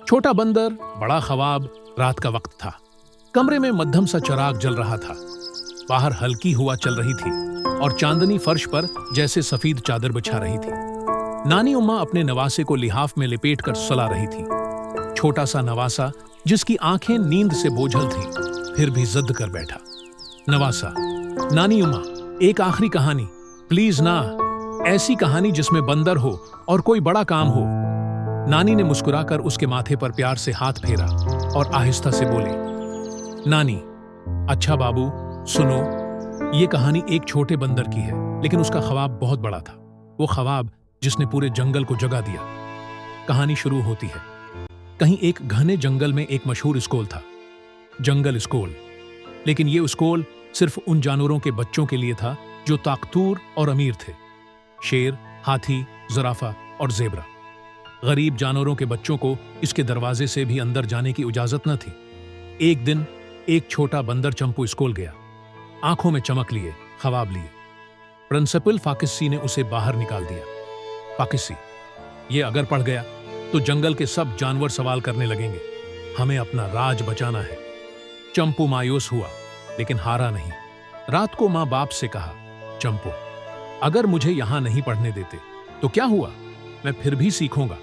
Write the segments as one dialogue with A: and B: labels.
A: छोटा बंदर, बड़ा ख्वाब। रात का वक्त था। कमरे में मध्यम सा चिराग जल रहा था। बाहर हल्की हवा चल रही थी और चांदनी फर्श पर जैसे सफेद चादर बिछा रही थी। नानी उम्मा अपने नवासे को लिहाफ में लिपेट कर सुला रही थी। छोटा सा नवासा जिसकी आंखें नींद से बोझल थीं, फिर भी जिद कर बैठा। नवासा, नानी उम्मा, एक आखिरी कहानी प्लीज ना, ऐसी कहानी जिसमें बंदर हो और कोई बड़ा काम हो। नानी ने मुस्कुराकर उसके माथे पर प्यार से हाथ फेरा और आहिस्ता से बोली, नानी, अच्छा बाबू सुनो, ये कहानी एक छोटे बंदर की है, लेकिन उसका ख्वाब बहुत बड़ा था। वो ख्वाब जिसने पूरे जंगल को जगा दिया। कहानी शुरू होती है। कहीं एक घने जंगल में एक मशहूर स्कूल था, जंगल स्कूल। लेकिन ये स्कूल सिर्फ उन जानवरों के बच्चों के लिए था जो ताकतूर और अमीर थे। शेर, हाथी, ज़राफ़ा और ज़ेब्रा। गरीब जानवरों के बच्चों को इसके दरवाजे से भी अंदर जाने की इजाजत न थी। एक दिन एक छोटा बंदर चंपू स्कूल गया। आंखों में चमक लिए, ख्वाब लिए। प्रिंसिपल फाकिसी ने उसे बाहर निकाल दिया। फाकिसी, ये अगर पढ़ गया तो जंगल के सब जानवर सवाल करने लगेंगे। हमें अपना राज बचाना है। चंपू मायूस हुआ, लेकिन हारा नहीं। रात को माँ बाप से कहा, चंपू, अगर मुझे यहां नहीं पढ़ने देते तो क्या हुआ, मैं फिर भी सीखूंगा।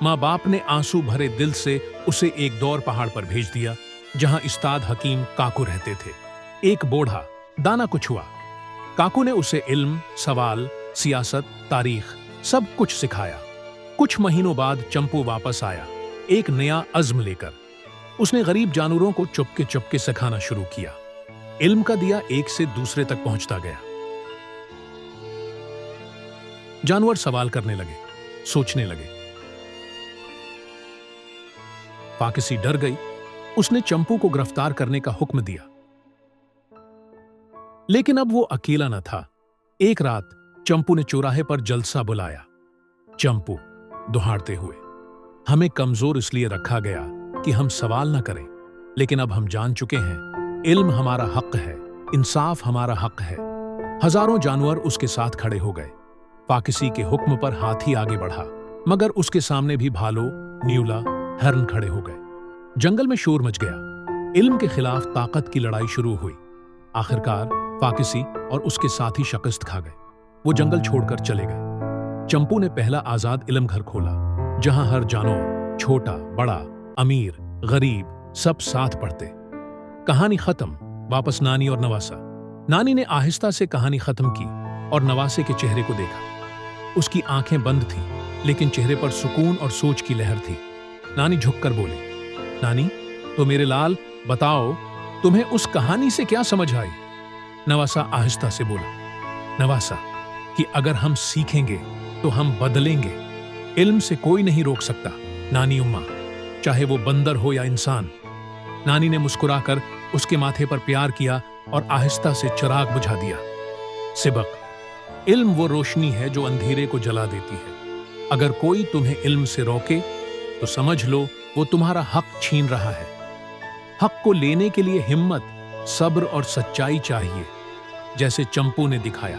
A: माँ बाप ने आंसू भरे दिल से उसे एक दौर पहाड़ पर भेज दिया, जहां उस्ताद हकीम काकू रहते थे। एक बूढ़ा दाना कुछ हुआ। काकू ने उसे इल्म, सवाल, सियासत, तारीख सब कुछ सिखाया। कुछ महीनों बाद चंपू वापस आया, एक नया अज़्म लेकर। उसने गरीब जानवरों को चुपके चुपके सिखाना शुरू किया। इल्म का दिया एक से दूसरे तक पहुंचता गया। जानवर सवाल करने लगे, सोचने लगे। फाकिसी डर गई। उसने चंपू को गिरफ्तार करने का हुक्म दिया। लेकिन अब वो अकेला न था। एक रात चंपू ने चौराहे पर जलसा बुलाया। चंपू, दुहाड़ते हुए, हमें कमजोर इसलिए रखा गया कि हम सवाल न करें, लेकिन अब हम जान चुके हैं, इल्म हमारा हक है, इंसाफ हमारा हक है। हजारों जानवर उसके साथ खड़े हो गए। फाकिसी के हुक्म पर हाथी आगे बढ़ा, मगर उसके सामने भी भालू, न्यूला, हरन खड़े हो गए। जंगल में शोर मच गया। इल्म के खिलाफ ताकत की लड़ाई शुरू हुई। आखिरकार फाकिसी और उसके साथी शिकस्त खा गए। वो जंगल छोड़कर चले गए। चंपू ने पहला आजाद इल्म घर खोला, जहां हर जानवर, छोटा, बड़ा, अमीर, गरीब, सब साथ पढ़ते। कहानी खत्म। वापस नानी और नवासा। नानी ने आहिस्ता से कहानी खत्म की और नवासे के चेहरे को देखा। उसकी आंखें बंद थीं, लेकिन चेहरे पर सुकून और सोच की लहर थी। नानी झुककर बोली, नानी, तो मेरे लाल, बताओ, तुम्हें उस कहानी से क्या समझ आई? नवासा आहिस्ता से बोला, नवासा, कि अगर हम सीखेंगे तो हम बदलेंगे। इल्म से कोई नहीं रोक सकता, नानी उम्मा, चाहे वो बंदर हो या इंसान। नानी ने मुस्कुराकर उसके माथे पर प्यार किया और आहिस्ता से चिराग बुझा दिया। सिबक, इल्म वो रोशनी है जो अंधेरे को जला देती है। अगर कोई तुम्हें इल्म से रोके तो समझ लो वो तुम्हारा हक छीन रहा है। हक को लेने के लिए हिम्मत, सब्र और सच्चाई चाहिए, जैसे चंपू ने दिखाया।